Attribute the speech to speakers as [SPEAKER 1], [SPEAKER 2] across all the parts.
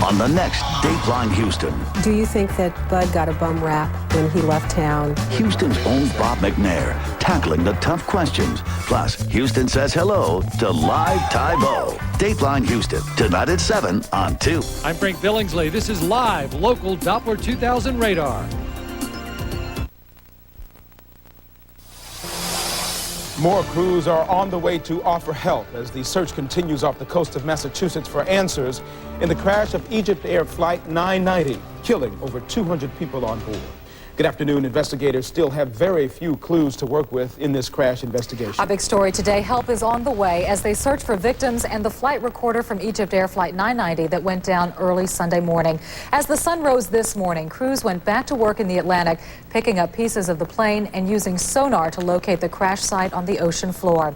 [SPEAKER 1] on the next Dateline Houston.
[SPEAKER 2] Do you think that Bud got a bum rap when he left town?
[SPEAKER 1] Houston's own Bob McNair tackling the tough questions. Plus, Houston says hello to Live Tybo. Dateline Houston, tonight at 7 on 2.
[SPEAKER 3] I'm Frank Billingsley. This is Live Local Doppler 2000 Radar.
[SPEAKER 4] More crews are on the way to offer help as the search continues off the coast of Massachusetts for answers in the crash of Egypt Air Flight 990, killing over 200 people on board. Good afternoon. Investigators still have very few clues to work with in this crash investigation.
[SPEAKER 5] Our big story today, help is on the way as they search for victims and the flight recorder from Egypt Air Flight 990 that went down early Sunday morning. As the sun rose this morning, crews went back to work in the Atlantic, picking up pieces of the plane and using sonar to locate the crash site on the ocean floor.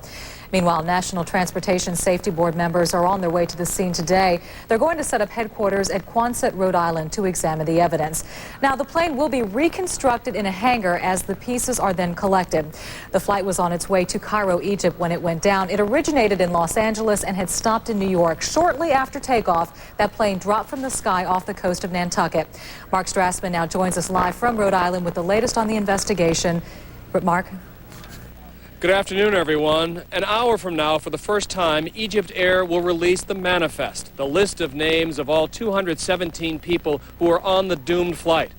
[SPEAKER 5] Meanwhile, National Transportation Safety Board members are on their way to the scene today. They're going to set up headquarters at Quonset, Rhode Island to examine the evidence. Now, the plane will be reconstructed in a hangar as the pieces are then collected. The flight was on its way to Cairo, Egypt when it went down. It originated in Los Angeles and had stopped in New York. Shortly after takeoff, that plane dropped from the sky off the coast of Nantucket. Mark Strassman now joins us live from Rhode Island with the latest on the investigation. Mark?
[SPEAKER 6] Good afternoon, everyone. An hour from now, for the first time, Egypt Air will release the manifest, the list of names of all 217 people who are on the doomed flight.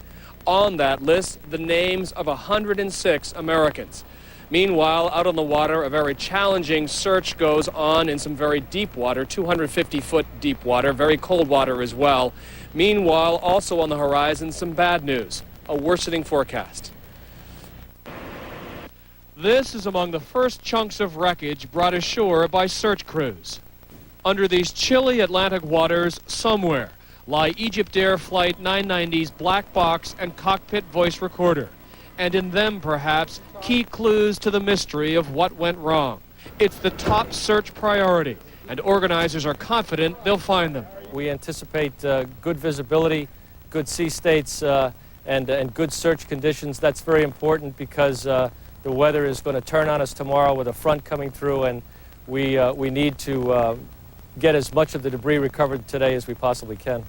[SPEAKER 6] On that list, the names of 106 Americans. Meanwhile, out on the water, a very challenging search goes on in some very deep water, 250-foot deep water, very cold water as well. Meanwhile, also on the horizon, some bad news, a worsening forecast. This is among the first chunks of wreckage brought ashore by search crews. Under these chilly Atlantic waters, somewhere, lie Egypt Air Flight 990's black box and cockpit voice recorder. And in them, perhaps, key clues to the mystery of what went wrong. It's the top search priority, and organizers are confident they'll find them.
[SPEAKER 7] We anticipate good visibility, good sea states, and good search conditions. That's very important because the weather is going to turn on us tomorrow with a front coming through, and we need to get as much of the debris recovered today as we possibly can.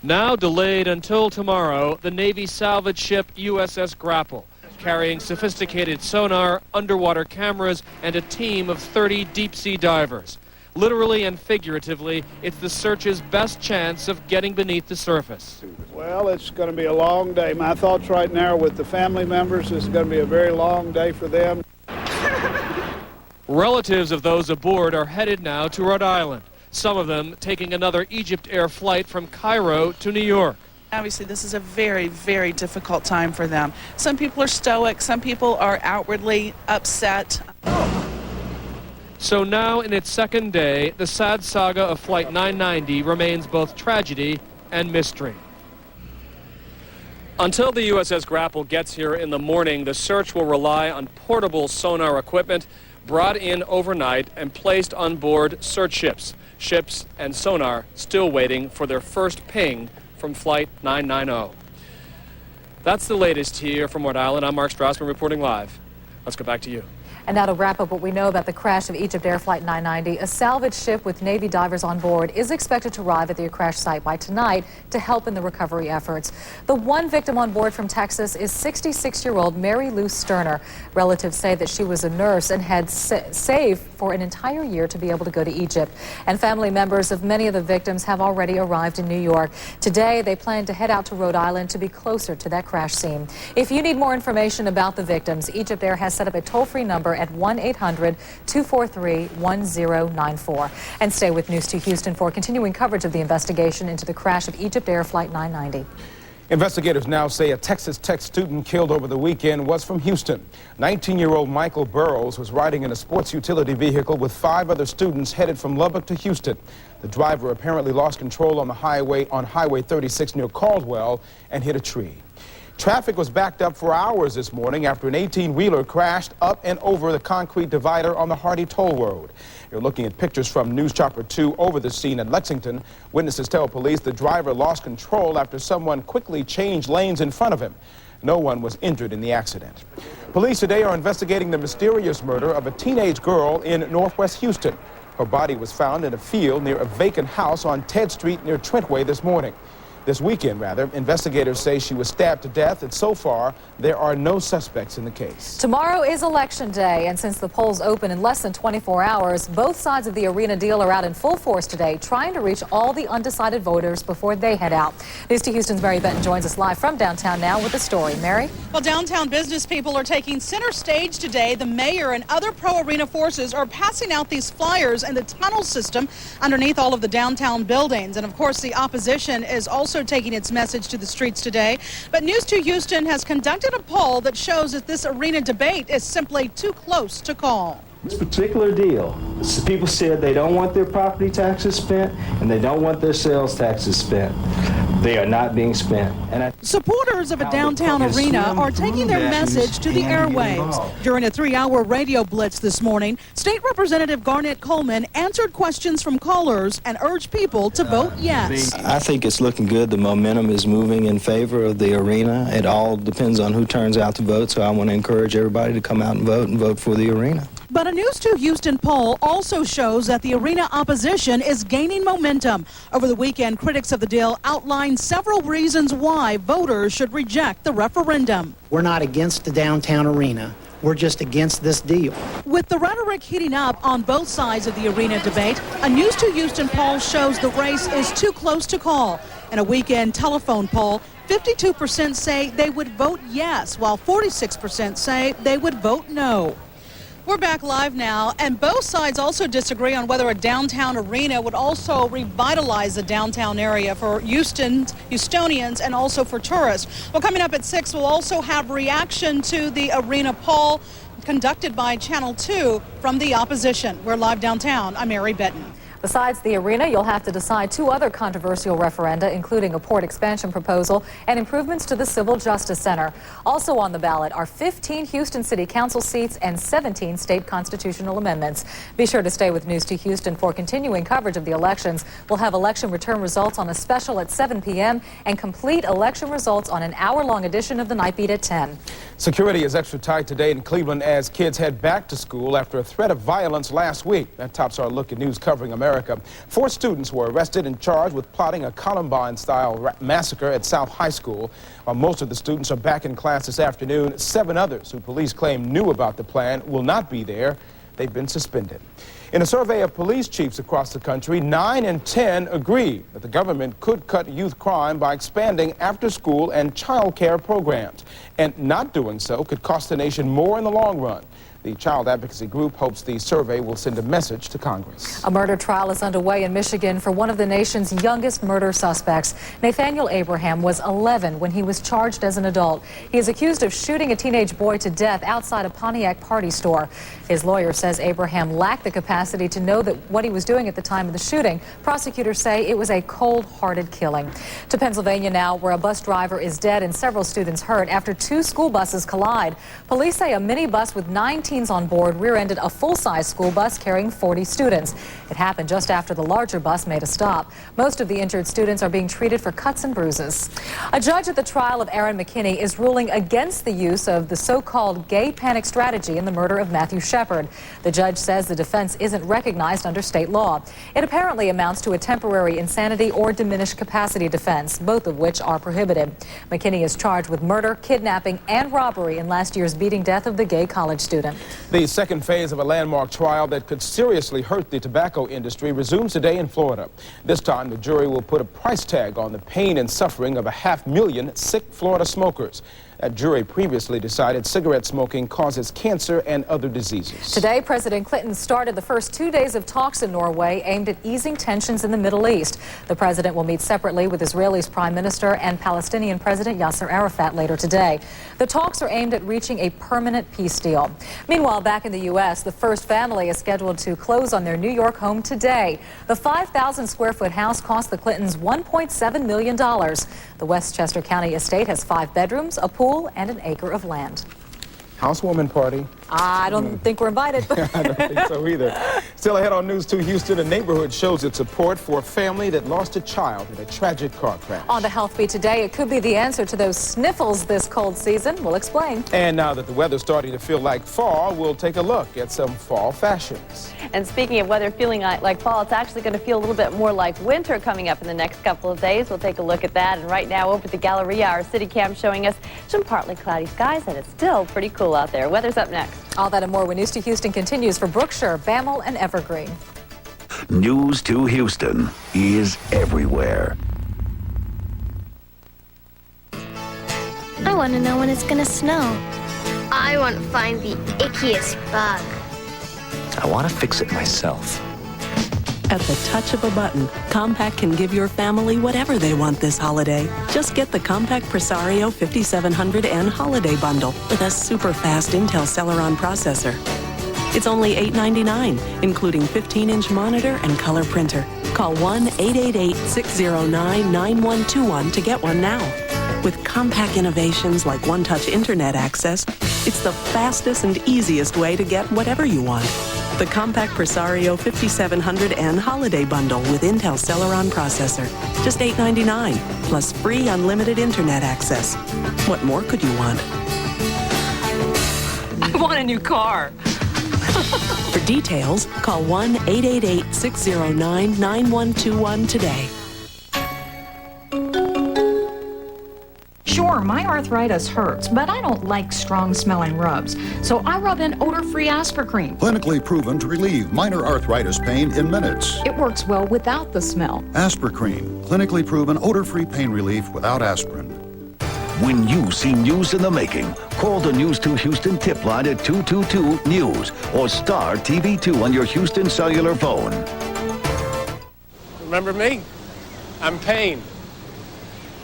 [SPEAKER 6] Now delayed until tomorrow, the Navy salvage ship USS Grapple, carrying sophisticated sonar, underwater cameras, and a team of 30 deep-sea divers. Literally and figuratively, it's the search's best chance of getting beneath the surface.
[SPEAKER 8] Well, it's going to be a long day. My thoughts right now with the family members, it's going to be a very long day for them.
[SPEAKER 6] Relatives of those aboard are headed now to Rhode Island, some of them taking another Egypt Air flight from Cairo to New York.
[SPEAKER 9] Obviously, this is a very, very difficult time for them. Some people are stoic, some people are outwardly upset.
[SPEAKER 6] So now, in its second day, the sad saga of Flight 990 remains both tragedy and mystery. Until the USS Grapple gets here in the morning, the search will rely on portable sonar equipment brought in overnight and placed on board search ships. Ships and sonar still waiting for their first ping from Flight 990. That's the latest here from Rhode Island. I'm Mark Strassman reporting live. Let's go back to you.
[SPEAKER 5] And now to wrap up what we know about the crash of Egypt Air Flight 990, a salvage ship with Navy divers on board is expected to arrive at the crash site by tonight to help in the recovery efforts. The one victim on board from Texas is 66-year-old Mary Lou Sterner. Relatives say that she was a nurse and had saved for an entire year to be able to go to Egypt. And family members of many of the victims have already arrived in New York. Today, they plan to head out to Rhode Island to be closer to that crash scene. If you need more information about the victims, Egypt Air has set up a toll-free number at 1-800-243-1094. And stay with News 2 Houston for continuing coverage of the investigation into the crash of Egypt Air Flight 990.
[SPEAKER 4] Investigators now say a Texas Tech student killed over the weekend was from Houston. 19-year-old Michael Burrows was riding in a sports utility vehicle with 5 other students headed from Lubbock to Houston. The driver apparently lost control on Highway 36 near Caldwell and hit a tree. Traffic was backed up for hours this morning after an 18-wheeler crashed up and over the concrete divider on the Hardy Toll Road. You're looking at pictures from News Chopper 2 over the scene at Lexington. Witnesses tell police the driver lost control after someone quickly changed lanes in front of him. No one was injured in the accident. Police today are investigating the mysterious murder of a teenage girl in northwest Houston. Her body was found in a field near a vacant house on Ted Street near Trentway this weekend, investigators say she was stabbed to death, and so far there are no suspects in the case.
[SPEAKER 5] Tomorrow is Election Day, and since the polls open in less than 24 hours, both sides of the arena deal are out in full force today, trying to reach all the undecided voters before they head out. News 2 Houston's Mary Benton joins us live from downtown now with the story. Mary?
[SPEAKER 10] Well, downtown business people are taking center stage today. The mayor and other pro-arena forces are passing out these flyers in the tunnel system underneath all of the downtown buildings. And of course, the opposition is also taking its message to the streets today. But News 2 Houston has conducted a poll that shows that this arena debate is simply too close to call.
[SPEAKER 11] This particular deal, people said they don't want their property taxes spent and they don't want their sales taxes spent. They are not being spent. And
[SPEAKER 10] supporters of a downtown arena are taking their message to the airwaves. During a 3-hour radio blitz this morning, State Representative Garnett Coleman answered questions from callers and urged people to vote yes.
[SPEAKER 11] I think it's looking good. The momentum is moving in favor of the arena. It all depends on who turns out to vote, so I want to encourage everybody to come out and vote for the arena.
[SPEAKER 10] But a News 2 Houston poll also shows that the arena opposition is gaining momentum. Over the weekend, critics of the deal outlined several reasons why voters should reject the referendum.
[SPEAKER 12] We're not against the downtown arena. We're just against this deal. With
[SPEAKER 10] the rhetoric heating up on both sides of the arena debate, a News 2 Houston poll shows the race is too close to call. In a weekend telephone poll, 52% say they would vote yes, while 46% say they would vote no. We're back live now, and both sides also disagree on whether a downtown arena would also revitalize the downtown area for Houstonians and also for tourists. Well, coming up at 6, we'll also have reaction to the arena poll conducted by Channel 2 from the opposition. We're live downtown. I'm Mary Benton.
[SPEAKER 5] Besides the arena, you'll have to decide 2 other controversial referenda, including a port expansion proposal and improvements to the Civil Justice Center. Also on the ballot are 15 Houston City Council seats and 17 state constitutional amendments. Be sure to stay with News 2 Houston for continuing coverage of the elections. We'll have election return results on a special at 7 p.m. and complete election results on an hour-long edition of the Night Beat at 10.
[SPEAKER 4] Security is extra tight today in Cleveland as kids head back to school after a threat of violence last week. That tops our look at news covering America. 4 students were arrested and charged with plotting a Columbine-style massacre at South High School. While most of the students are back in class this afternoon, 7 others who police claim knew about the plan will not be there. They've been suspended. In a survey of police chiefs across the country, 9 in 10 agree that the government could cut youth crime by expanding after-school and child care programs. And not doing so could cost the nation more in the long run. The child advocacy group hopes the survey will send a message to Congress.
[SPEAKER 5] A murder trial is underway in Michigan for one of the nation's youngest murder suspects. Nathaniel Abraham was 11 when he was charged as an adult. He is accused of shooting a teenage boy to death outside a Pontiac party store. His lawyer says Abraham lacked the capacity to know that what he was doing at the time of the shooting. Prosecutors say it was a cold-hearted killing. To Pennsylvania now, where a bus driver is dead and several students hurt after 2 school buses collide. Police say a minibus with 9 teens on board rear-ended a full-size school bus carrying 40 students. It happened just after the larger bus made a stop. Most of the injured students are being treated for cuts and bruises. A judge at the trial of Aaron McKinney is ruling against the use of the so-called gay panic strategy in the murder of Matthew Shepard. The judge says the defense isn't recognized under state law. It apparently amounts to a temporary insanity or diminished capacity defense, both of which are prohibited. McKinney is charged with murder, kidnapping, and robbery in last year's beating death of the gay college student.
[SPEAKER 4] The second phase of a landmark trial that could seriously hurt the tobacco industry resumes today in Florida. This time, the jury will put a price tag on the pain and suffering of 500,000 sick Florida smokers. That jury previously decided cigarette smoking causes cancer and other diseases.
[SPEAKER 5] Today, President Clinton started the first 2 days of talks in Norway aimed at easing tensions in the Middle East. The president will meet separately with Israel's Prime Minister and Palestinian President Yasser Arafat later today. The talks are aimed at reaching a permanent peace deal. Meanwhile, back in the U.S., the first family is scheduled to close on their New York home today. The 5,000-square-foot house cost the Clintons $1.7 million. The Westchester County estate has 5 bedrooms, a pool, and an acre of land.
[SPEAKER 4] Housewarming party
[SPEAKER 5] I don't think we're invited.
[SPEAKER 4] I don't think so either. Still ahead on News 2 Houston, a neighborhood shows its support for a family that lost a child in a tragic car crash.
[SPEAKER 5] On the Health Beat today, it could be the answer to those sniffles this cold season. We'll explain.
[SPEAKER 4] And now that the weather's starting to feel like fall, we'll take a look at some fall fashions.
[SPEAKER 13] And speaking of weather feeling like fall, it's actually going to feel a little bit more like winter coming up in the next couple of days. We'll take a look at that. And right now over at the Galleria, our city cam showing us some partly cloudy skies, and it's still pretty cool out there. Weather's up next.
[SPEAKER 5] All that and more when News 2 Houston continues for Brookshire, Bammel, and Evergreen.
[SPEAKER 1] News 2 Houston is everywhere.
[SPEAKER 14] I want to know when it's going to snow. I want to find the ickiest bug.
[SPEAKER 15] I want to fix it myself.
[SPEAKER 16] At the touch of a button, Compaq can give your family whatever they want this holiday. Just get the Compaq Presario 5700N Holiday Bundle with a super fast Intel Celeron processor. It's only $8.99, including 15-inch monitor and color printer. Call 1-888-609-9121 to get one now. With Compaq innovations like one-touch internet access, it's the fastest and easiest way to get whatever you want. The Compaq Presario 5700N Holiday Bundle with Intel Celeron processor. Just $8.99, plus free unlimited internet access. What more could you want?
[SPEAKER 17] I want a new car.
[SPEAKER 16] For details, call 1-888-609-9121 today.
[SPEAKER 18] Sure, my arthritis hurts, but I don't like strong-smelling rubs, so I rub in odor-free Aspercreme.
[SPEAKER 19] Clinically proven to relieve minor arthritis pain in minutes.
[SPEAKER 18] It works well without the smell.
[SPEAKER 19] Aspercreme, clinically proven odor-free pain relief without aspirin.
[SPEAKER 1] When you see news in the making, call the News 2 Houston tip line at 222-NEWS or star TV2 on your Houston cellular phone.
[SPEAKER 6] Remember me? I'm Payne.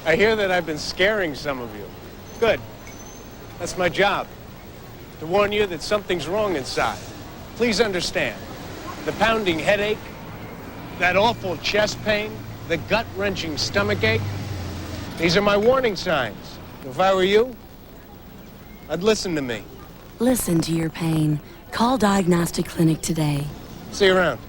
[SPEAKER 6] I hear that I've been scaring some of you. Good. That's my job, to warn you that something's wrong inside. Please understand, the pounding headache, that awful chest pain, the gut-wrenching stomachache, these are my warning signs. If I were you, I'd listen to me.
[SPEAKER 20] Listen to your pain. Call Diagnostic Clinic today.
[SPEAKER 6] See you around.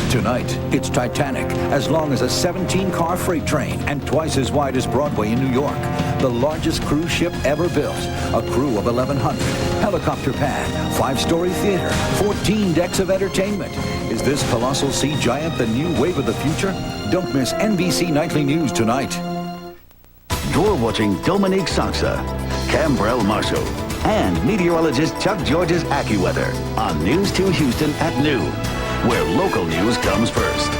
[SPEAKER 15] Tonight, it's Titanic, as long as a 17-car freight train and twice as wide as Broadway in New York. The largest cruise ship ever built. A crew of 1,100. Helicopter pad, 5-story theater, 14 decks of entertainment. Is this colossal sea giant the new wave of the future? Don't miss NBC Nightly News tonight.
[SPEAKER 1] You're watching Dominique Saxa, Cambrell Marshall, and meteorologist Chuck George's AccuWeather on News 2 Houston at noon, where local news comes first.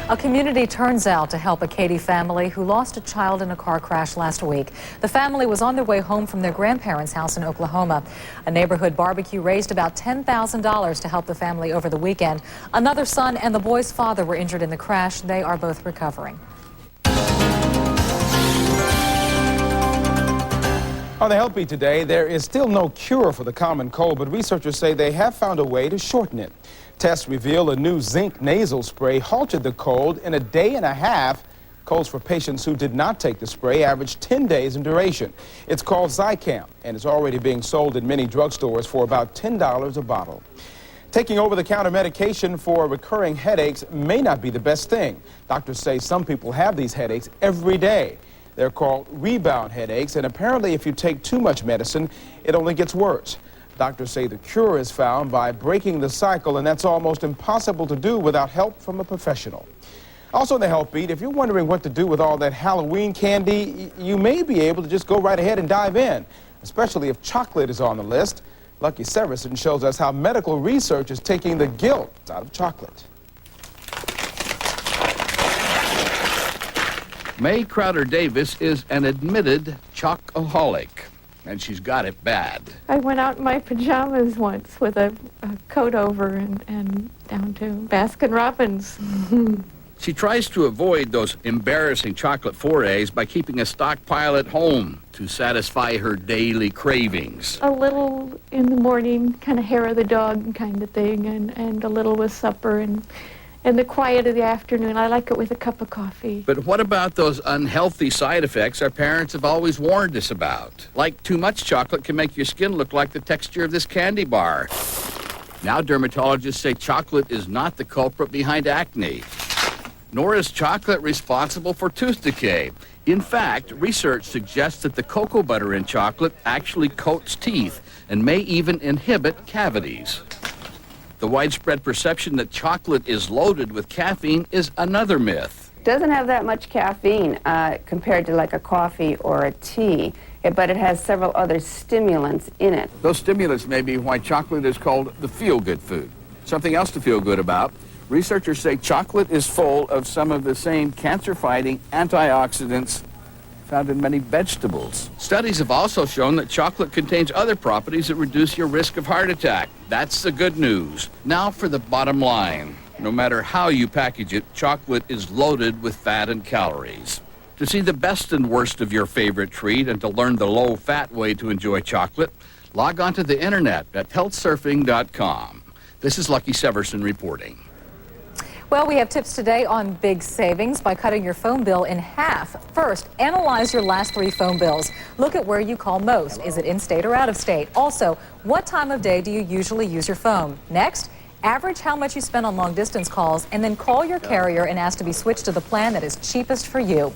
[SPEAKER 5] A community turns out to help a Katy family who lost a child in a car crash last week. The family was on their way home from their grandparents' house in Oklahoma. A neighborhood barbecue raised about $10,000 to help the family over the weekend. Another son and the boy's father were injured in the crash. They are both recovering.
[SPEAKER 4] On the Health Beat today, there is still no cure for the common cold, but researchers say they have found a way to shorten it. Tests reveal a new zinc nasal spray halted the cold in a day and a half. Colds for patients who did not take the spray averaged 10 days in duration. It's called Zicam, and it's already being sold in many drugstores for about $10 a bottle. Taking over-the-counter medication for recurring headaches may not be the best thing. Doctors say some people have these headaches every day. They're called rebound headaches, and apparently if you take too much medicine, it only gets worse. Doctors say the cure is found by breaking the cycle, and that's almost impossible to do without help from a professional. Also in the Health Beat, if you're wondering what to do with all that Halloween candy, you may be able to just go right ahead and dive in, especially if chocolate is on the list. Lucky Severson shows us how medical research is taking the guilt out of chocolate.
[SPEAKER 21] May Crowder Davis is an admitted chocoholic, and she's got it bad.
[SPEAKER 22] I went out in my pajamas once with a coat over and down to Baskin-Robbins.
[SPEAKER 21] She tries to avoid those embarrassing chocolate forays by keeping a stockpile at home to satisfy her daily cravings.
[SPEAKER 22] A little in the morning, kind of hair of the dog kind of thing, and a little with supper, and and the quiet of the afternoon. I like it with a cup of coffee.
[SPEAKER 21] But what about those unhealthy side effects our parents have always warned us about? Like too much chocolate can make your skin look like the texture of this candy bar. Now dermatologists say chocolate is not the culprit behind acne, nor is chocolate responsible for tooth decay. In fact, research suggests that the cocoa butter in chocolate actually coats teeth and may even inhibit cavities. The widespread perception that chocolate is loaded with caffeine is another myth.
[SPEAKER 2] Doesn't have that much caffeine compared to like a coffee or a tea, but it has several other stimulants in it.
[SPEAKER 21] Those stimulants may be why chocolate is called the feel-good food. Something else to feel good about. Researchers say chocolate is full of some of the same cancer-fighting antioxidants found in many vegetables. Studies have also shown that chocolate contains other properties that reduce your risk of heart attack. That's the good news. Now for the bottom line. No matter how you package it, chocolate is loaded with fat and calories. To see the best and worst of your favorite treat and to learn the low-fat way to enjoy chocolate, log on to the internet at healthsurfing.com. This is Lucky Severson reporting.
[SPEAKER 5] Well, we have tips today on big savings by cutting your phone bill in half. First, analyze your last 3 phone bills. Look at where you call most. Is it in-state or out of state? Also, what time of day do you usually use your phone? Next, average how much you spend on long-distance calls, and then call your carrier and ask to be switched to the plan that is cheapest for you.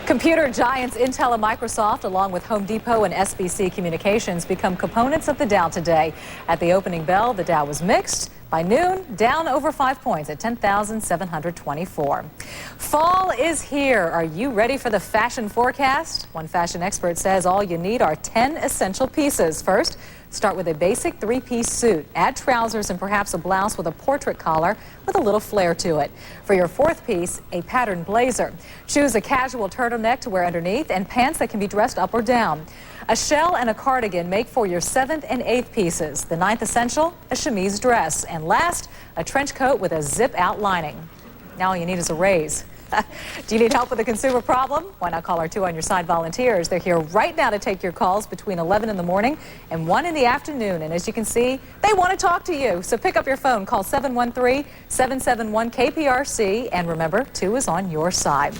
[SPEAKER 5] Computer giants Intel and Microsoft, along with Home Depot and SBC Communications, become components of the Dow today. At the opening bell, the Dow was mixed. By noon, down over 5 points at 10,724. Fall is here. Are you ready for the fashion forecast? One fashion expert says all you need are 10 essential pieces. First, start with a basic 3-piece suit. Add trousers and perhaps a blouse with a portrait collar with a little flair to it. For your 4th piece, a patterned blazer. Choose a casual turtleneck to wear underneath and pants that can be dressed up or down. A shell and a cardigan make for your 7th and 8th pieces. The 9th essential, a chemise dress. And last, a trench coat with a zip-out lining. Now all you need is a raise. Do you need help with a consumer problem? Why not call our 2 On Your Side volunteers? They're here right now to take your calls between 11 in the morning and 1 in the afternoon. And as you can see, they want to talk to you. So pick up your phone, call 713-771-KPRC, and remember, 2 is on your side.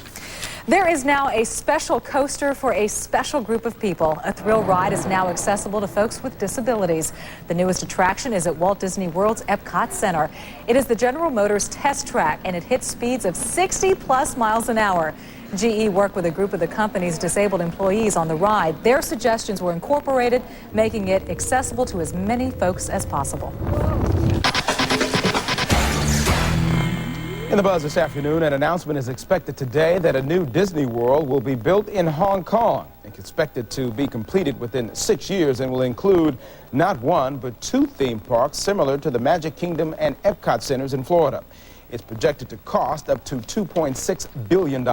[SPEAKER 5] There is now a special coaster for a special group of people. A thrill ride is now accessible to folks with disabilities. The newest attraction is at Walt Disney World's Epcot Center. It is the General Motors test track, and it hits speeds of 60+ miles an hour. GE worked with a group of the company's disabled employees on the ride. Their suggestions were incorporated, making it accessible to as many folks as possible.
[SPEAKER 4] In the buzz this afternoon, an announcement is expected today that a new Disney World will be built in Hong Kong. It's expected to be completed within 6 years and will include not 1, but 2 theme parks similar to the Magic Kingdom and Epcot centers in Florida. It's projected to cost up to $2.6 billion.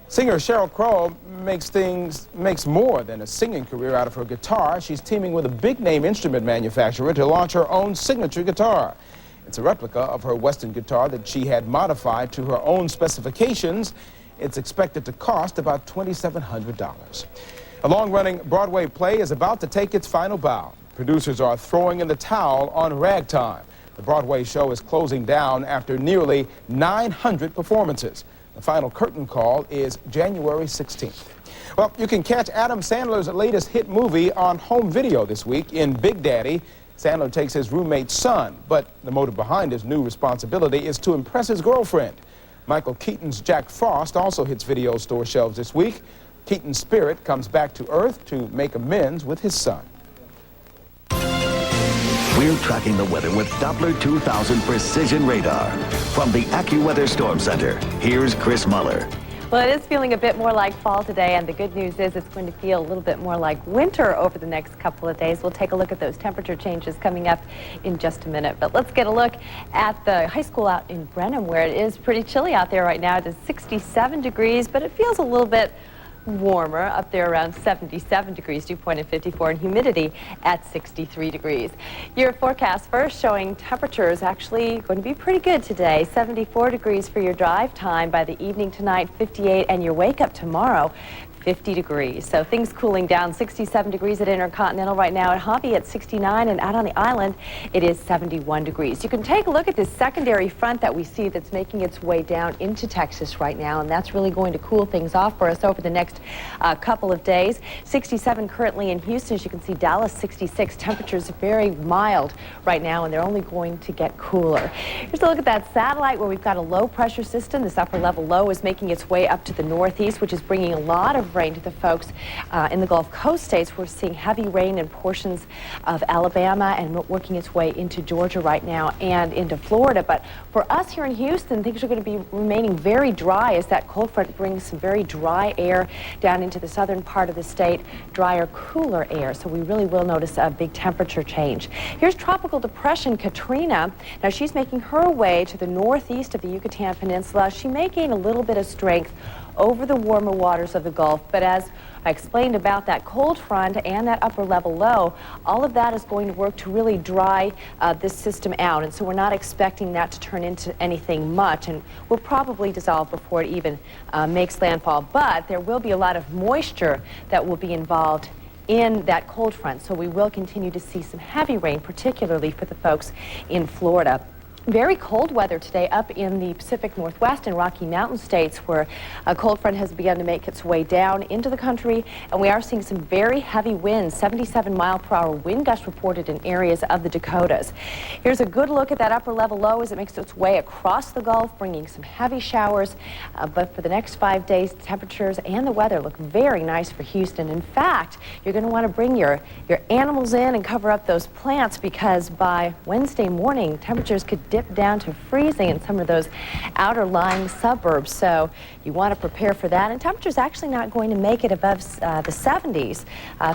[SPEAKER 4] Singer Sheryl Crow makes more than a singing career out of her guitar. She's teaming with a big-name instrument manufacturer to launch her own signature guitar. It's a replica of her Western guitar that she had modified to her own specifications. It's expected to cost about $2,700. A long-running Broadway play is about to take its final bow. Producers are throwing in the towel on Ragtime. The Broadway show is closing down after nearly 900 performances. The final curtain call is January 16th. Well, you can catch Adam Sandler's latest hit movie on home video this week in Big Daddy. Sandler takes his roommate's son, but the motive behind his new responsibility is to impress his girlfriend. Michael Keaton's Jack Frost also hits video store shelves this week. Keaton's spirit comes back to Earth to make amends with his son.
[SPEAKER 1] We're tracking the weather with Doppler 2000 Precision Radar. From the AccuWeather Storm Center, here's Chris Muller.
[SPEAKER 13] Well, it is feeling a bit more like fall today, and the good news is it's going to feel a little bit more like winter over the next couple of days. We'll take a look at those temperature changes coming up in just a minute. But let's get a look at the high school out in Brenham, where it is pretty chilly out there right now. It is 67 degrees, but it feels a little bit warmer up there around 77 degrees, dew point at 54, and humidity at 63 degrees. Your forecast first showing temperatures actually going to be pretty good today. 74 degrees for your drive time by the evening tonight, 58, and your wake up tomorrow, 50 degrees. So things cooling down. 67 degrees at Intercontinental right now. At Hobby at 69, and out on the island it is 71 degrees. You can take a look at this secondary front that we see that's making its way down into Texas right now, and that's really going to cool things off for us over the next couple of days. 67 currently in Houston. As you can see, Dallas 66. Temperatures very mild right now, and they're only going to get cooler. Here's a look at that satellite where we've got a low pressure system. This upper level low is making its way up to the northeast, which is bringing a lot of rain to the folks in the Gulf Coast states. We're seeing heavy rain in portions of Alabama and working its way into Georgia right now and into Florida. But for us here in Houston, things are going to be remaining very dry as that cold front brings some very dry air down into the southern part of the state, drier, cooler air. So we really will notice a big temperature change. Here's Tropical Depression Katrina. Now she's making her way to the northeast of the Yucatan Peninsula. She may gain a little bit of strength over the warmer waters of the Gulf, but as I explained about that cold front and that upper level low, all of that is going to work to really dry this system out, and so we're not expecting that to turn into anything much, and will probably dissolve before it even makes landfall. But there will be a lot of moisture that will be involved in that cold front, so we will continue to see some heavy rain, particularly for the folks in Florida. Very cold weather today up in the Pacific Northwest and Rocky Mountain states, where a cold front has begun to make its way down into the country, and we are seeing some very heavy winds. 77-mile-per-hour wind gusts reported in areas of the Dakotas. Here's a good look at that upper level low as it makes its way across the Gulf, bringing some heavy showers. But for the next 5 days, temperatures and the weather look very nice for Houston. In fact, you're going to want to bring your animals in and cover up those plants, because by Wednesday morning, temperatures could dip down to freezing in some of those outer lying suburbs. So you want to prepare for that. And temperatures actually not going to make it above the 70s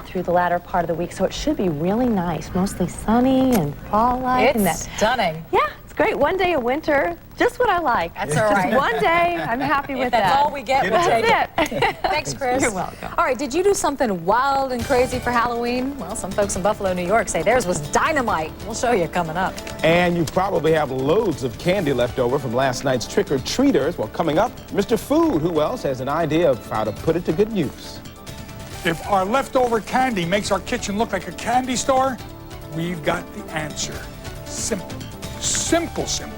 [SPEAKER 13] through the latter part of the week. So it should be really nice, mostly sunny and fall-like.
[SPEAKER 5] It's stunning.
[SPEAKER 13] Yeah, it's great. One day of winter, just what I like.
[SPEAKER 5] That's all right.
[SPEAKER 13] Just one day, I'm happy with that.
[SPEAKER 5] That's all we get, we'll take it. Thanks, Chris.
[SPEAKER 13] You're welcome.
[SPEAKER 5] All right, did you do something wild and crazy for Halloween? Well, some folks in Buffalo, New York say theirs was dynamite. We'll show you coming up.
[SPEAKER 4] And you probably have loads of candy left over from last night's trick-or-treaters. Well, coming up, Mr. Food, who else has an idea of how to put it to good use?
[SPEAKER 3] If our leftover candy makes our kitchen look like a candy store, we've got the answer. Simple. Simple, simple.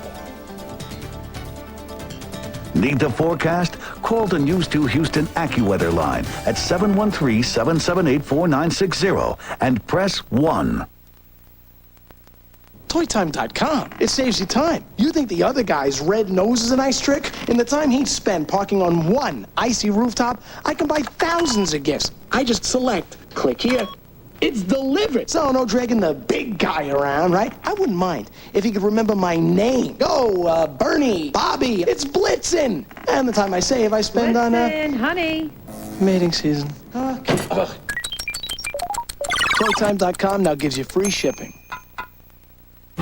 [SPEAKER 1] Need the forecast? Call the News 2 Houston AccuWeather line at 713-778-4960 and press 1.
[SPEAKER 17] Toytime.com. It saves you time. You think the other guy's red nose is a nice trick? In the time he'd spend parking on one icy rooftop, I can buy thousands of gifts. I just select, click here. It's delivered. So no dragging the big guy around, right? I wouldn't mind if he could remember my name. Oh, Bernie, Bobby, it's Blitzen. And the time I save, I spend on
[SPEAKER 22] honey.
[SPEAKER 17] mating season. Okay. Toytime.com now gives you free shipping.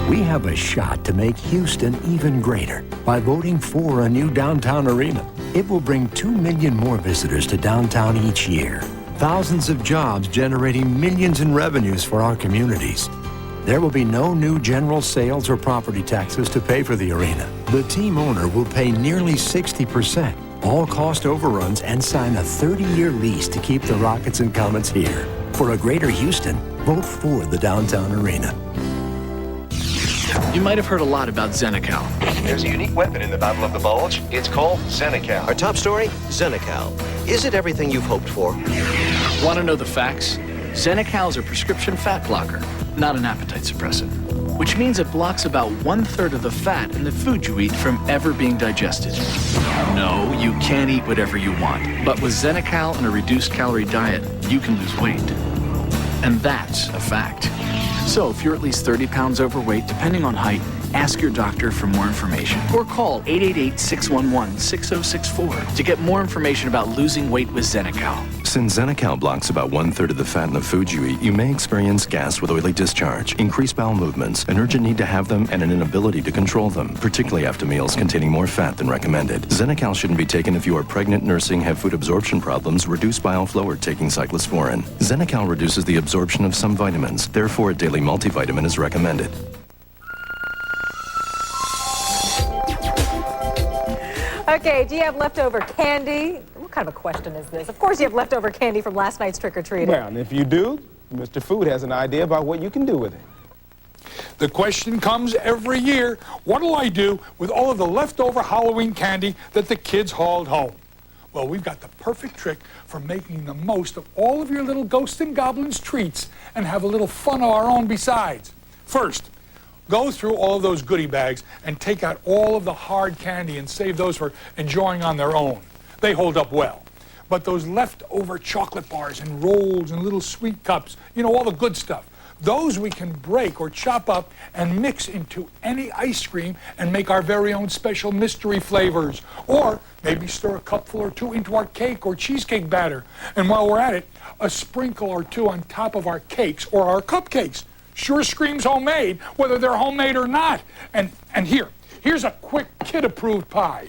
[SPEAKER 23] We have a shot to make Houston even greater by voting for a new downtown arena. It will bring 2 million more visitors to downtown each year. Thousands of jobs generating millions in revenues for our communities. There will be no new general sales or property taxes to pay for the arena. The team owner will pay nearly 60%, all cost overruns, and sign a 30-year lease to keep the Rockets and Comets here. For a greater Houston, vote for the downtown arena.
[SPEAKER 24] You might have heard a lot about Xenical.
[SPEAKER 25] There's a unique weapon in the Battle of the Bulge. It's called Xenical.
[SPEAKER 26] Our top story, Xenical. Is it everything you've hoped for?
[SPEAKER 24] Want to know the facts? Xenical is a prescription fat blocker, not an appetite suppressant, which means it blocks about 1/3 of the fat in the food you eat from ever being digested. No, you can't eat whatever you want, but with Xenical and a reduced calorie diet, you can lose weight. And that's a fact. So if you're at least 30 pounds overweight, depending on height, ask your doctor for more information or call 888-611-6064 to get more information about losing weight with Xenical.
[SPEAKER 27] Since Xenical blocks about 1/3 of the fat in the food you eat, you may experience gas with oily discharge, increased bowel movements, an urgent need to have them, and an inability to control them, particularly after meals containing more fat than recommended. Xenical shouldn't be taken if you are pregnant, nursing, have food absorption problems, reduce bile flow, or taking cyclosporin. Xenical reduces the absorption of some vitamins. Therefore, a daily multivitamin is recommended.
[SPEAKER 5] Okay, do you have leftover candy? What kind of a question is this? Of course you have leftover candy from last night's trick-or-treating.
[SPEAKER 4] Well, and if you do, Mr. Food has an idea about what you can do with it.
[SPEAKER 3] The question comes every year, what'll I do with all of the leftover Halloween candy that the kids hauled home? Well, we've got the perfect trick for making the most of all of your little ghosts and goblins treats and have a little fun of our own besides. First, go through all of those goodie bags and take out all of the hard candy and save those for enjoying on their own. They hold up well. But those leftover chocolate bars and rolls and little sweet cups, you know, all the good stuff, those we can break or chop up and mix into any ice cream and make our very own special mystery flavors. Or maybe stir a cupful or two into our cake or cheesecake batter. And while we're at it, a sprinkle or two on top of our cakes or our cupcakes. Sure screams homemade, whether they're homemade or not. And here's a quick kid-approved pie.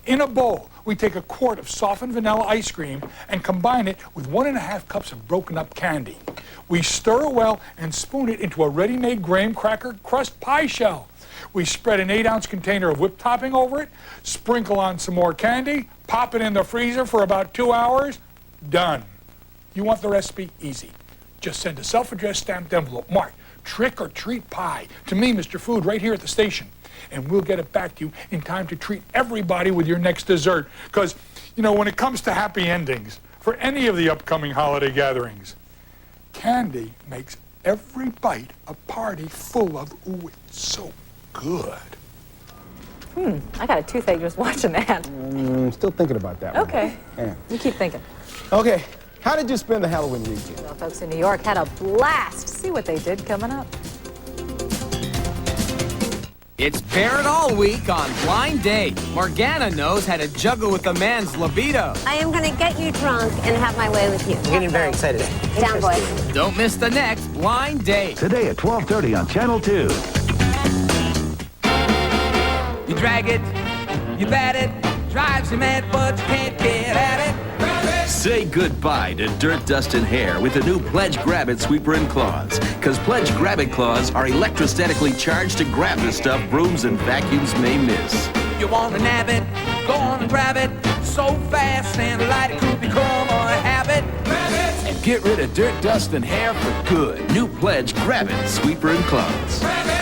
[SPEAKER 3] In a bowl, we take a quart of softened vanilla ice cream and combine it with 1.5 cups of broken up candy. We stir it well and spoon it into a ready-made graham cracker crust pie shell. We spread an 8-ounce container of whipped topping over it, sprinkle on some more candy, pop it in the freezer for about 2 hours. Done. You want the recipe? Easy. Just send a self-addressed stamped envelope marked Trick or Treat Pie to me, Mr. Food, right here at the station. And we'll get it back to you in time to treat everybody with your next dessert. Because, you know, when it comes to happy endings for any of the upcoming holiday gatherings, candy makes every bite a party full of, ooh, it's so good.
[SPEAKER 5] I got a toothache just watching that.
[SPEAKER 4] Still thinking about that one.
[SPEAKER 5] Okay.
[SPEAKER 4] Yeah.
[SPEAKER 5] You keep thinking.
[SPEAKER 4] Okay, how did you spend the Halloween weekend?
[SPEAKER 5] Well, folks in New York had a blast. See what they did coming up.
[SPEAKER 7] It's Barrett all week on Blind Date. Morgana knows how to juggle with a man's libido.
[SPEAKER 8] I am going to get you drunk and have my way with you.
[SPEAKER 7] I'm getting very excited.
[SPEAKER 8] Down, boys.
[SPEAKER 7] Don't miss the next Blind Date.
[SPEAKER 1] Today at 12:30 on Channel 2.
[SPEAKER 7] You drag it, you bat it, drives you mad, but you can't get at it.
[SPEAKER 9] Say goodbye to dirt, dust, and hair with the new Pledge Grab It Sweeper and Claws. Because Pledge Grab It Claws are electrostatically charged to grab the stuff brooms and vacuums may miss.
[SPEAKER 7] You want to nab it, go on and grab it, so fast and light it could become a habit. Grab it!
[SPEAKER 9] And get rid of dirt, dust, and hair for good. New Pledge Grab It Sweeper and Claws.
[SPEAKER 7] Grab it!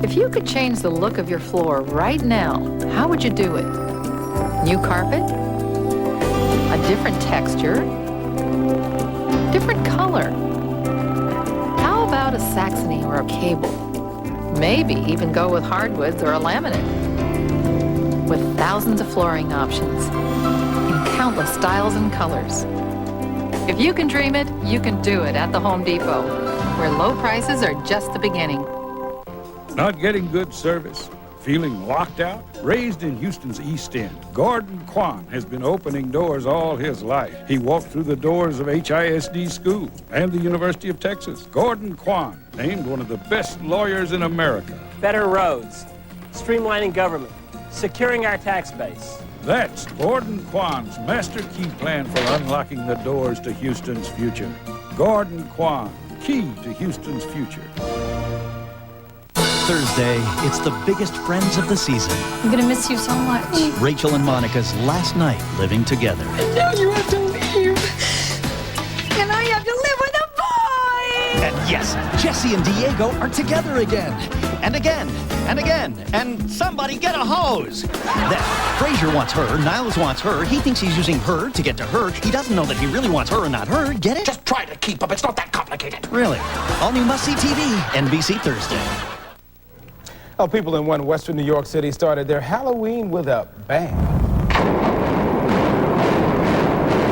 [SPEAKER 10] If you could change the look of your floor right now, how would you do it? New carpet? A different texture? Different color? How about a Saxony or a cable? Maybe even go with hardwoods or a laminate. With thousands of flooring options in countless styles and colors. If you can dream it, you can do it at the Home Depot, where low prices are just the beginning.
[SPEAKER 11] Not getting good service? Feeling locked out? Raised in Houston's East End, Gordon Kwan has been opening doors all his life. He walked through the doors of HISD School and the University of Texas. Gordon Kwan, named one of the best lawyers in America.
[SPEAKER 12] Better roads, streamlining government, securing our tax base.
[SPEAKER 11] That's Gordon Kwan's master key plan for unlocking the doors to Houston's future. Gordon Kwan, key to Houston's future.
[SPEAKER 14] Thursday, it's the biggest friends of the season.
[SPEAKER 10] I'm gonna miss you so much.
[SPEAKER 14] Rachel and Monica's last night living together.
[SPEAKER 10] Now you have to leave. And I have to live with a boy!
[SPEAKER 14] And yes, Jesse and Diego are together again. And again, and again. And somebody get a hose. Then, Frazier wants her, Niles wants her. He thinks he's using her to get to her. He doesn't know that he really wants her and not her. Get it?
[SPEAKER 17] Just try to keep up. It's not that complicated.
[SPEAKER 14] Really? All new must-see TV, NBC Thursday.
[SPEAKER 4] Well, people in one western New York City started their Halloween with a bang.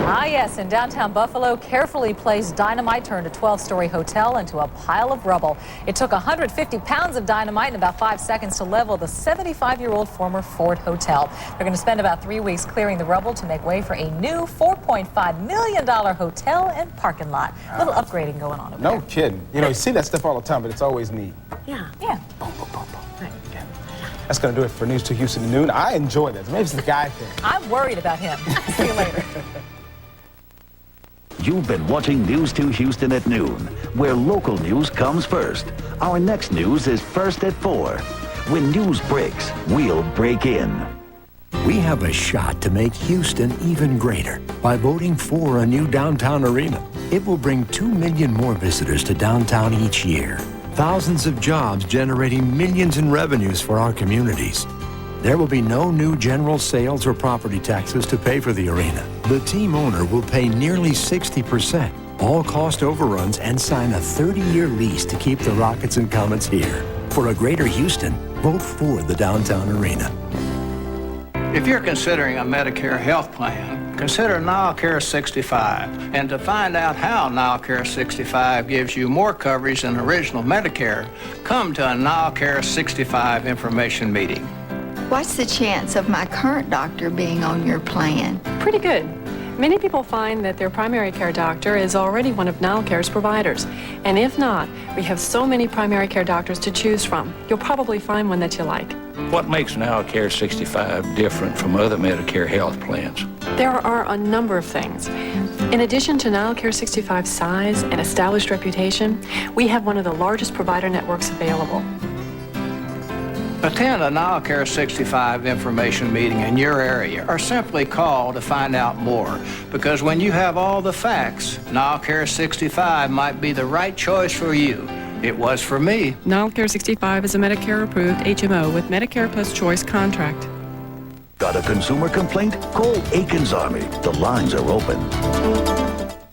[SPEAKER 5] Ah, yes, in downtown Buffalo, carefully placed dynamite turned a 12-story hotel into a pile of rubble. It took 150 pounds of dynamite in about 5 seconds to level the 75-year-old former Ford Hotel. They're going to spend about 3 weeks clearing the rubble to make way for a new $4.5 million hotel and parking lot. A little upgrading going on over there.
[SPEAKER 4] No kidding. You know, you see that stuff all the time, but it's always neat.
[SPEAKER 5] Yeah. Yeah.
[SPEAKER 4] That's going to do it for News 2 Houston at noon. I enjoy this. Maybe it's the guy thing.
[SPEAKER 5] I'm worried about him. See you later.
[SPEAKER 1] You've been watching News 2 Houston at noon, where local news comes first. Our next news is first at 4. When news breaks, we'll break in.
[SPEAKER 23] We have a shot to make Houston even greater by voting for a new downtown arena. It will bring 2 million more visitors to downtown each year. Thousands of jobs generating millions in revenues for our communities. There will be no new general sales or property taxes to pay for the arena. The team owner will pay nearly 60%, all cost overruns, and sign a 30-year lease to keep the Rockets and Comets here. For a greater Houston, vote for the downtown arena.
[SPEAKER 2] If you're considering a Medicare health plan, consider NileCare 65. And to find out how NileCare 65 gives you more coverage than original Medicare, come to a NileCare 65 information meeting.
[SPEAKER 6] What's the chance of my current doctor being on your plan?
[SPEAKER 15] Pretty good. Many people find that their primary care doctor is already one of NileCare's providers. And if not, we have so many primary care doctors to choose from. You'll probably find one that you like.
[SPEAKER 11] What makes NileCare 65 different from other Medicare health plans?
[SPEAKER 15] There are a number of things. In addition to NileCare 65's size and established reputation, we have one of the largest provider networks available.
[SPEAKER 2] Attend a NileCare 65 information meeting in your area or simply call to find out more. Because when you have all the facts, NileCare 65 might be the right choice for you. It was for me.
[SPEAKER 15] NileCare 65 is a Medicare-approved HMO with Medicare Plus Choice contract.
[SPEAKER 1] Got a consumer complaint? Call Aiken's Army. The lines are open.